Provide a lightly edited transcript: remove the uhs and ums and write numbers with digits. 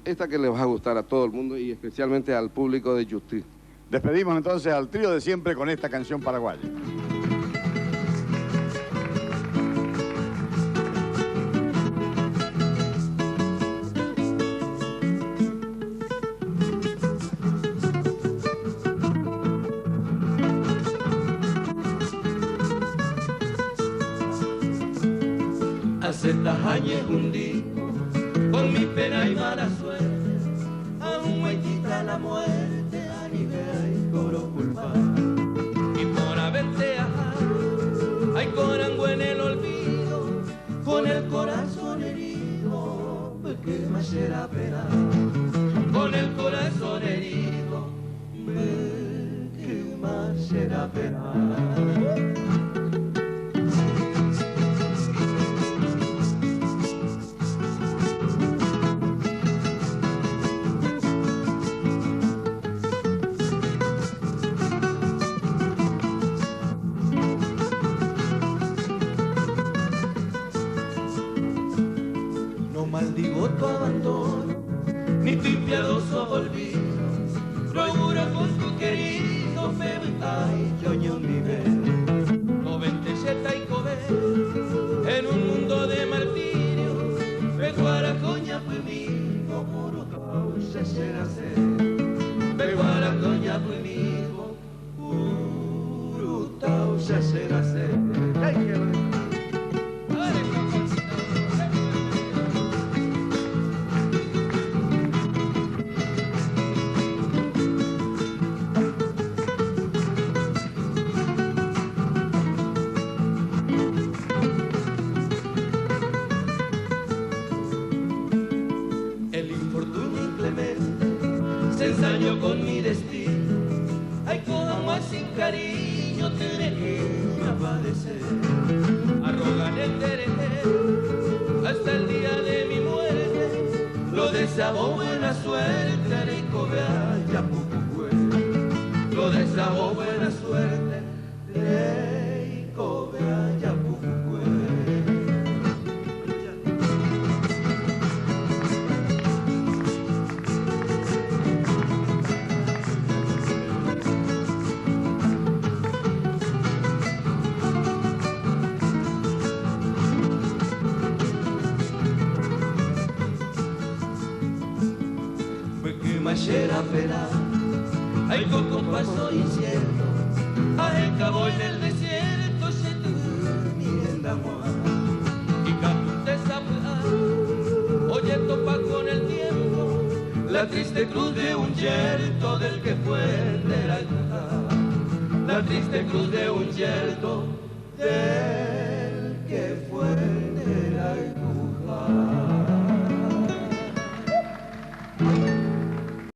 esta que les va a gustar a todo el mundo y especialmente al público de Justice. Despedimos entonces al trío de siempre con esta canción paraguaya. Hace años hundí con mi pena y mala suerte, aún me quita la muerte a nivel coro culpar. Y por haberte ajado, hay corango en el olvido, con el corazón herido, que me será pena. Con el corazón herido, que me será pena. Maldigo tu abandono, ni tu impiadoso olvido, procuro con tu querido febe, ay, yoño mi ver, noventeseta y cobe, en un mundo de martirio, pecuara coña puimigo, puro causa será ser, pecuara coña puimigo, puro causa será ser. Ay, qué bueno. Ensaño con mi destino, ay, como más sin cariño te dejé padecer, arrogan el terejero hasta el día de mi muerte, lo desabó buena suerte, Areco ya poco fue, lo desabó buena suerte, Areco ya poco fue. Machera pera, ay coco paso incierto, ay cabo en el desierto se durmienda moa, y capute sapla, oye topa con el tiempo, la triste cruz de un yerto del que fue de la triste cruz de un yerto de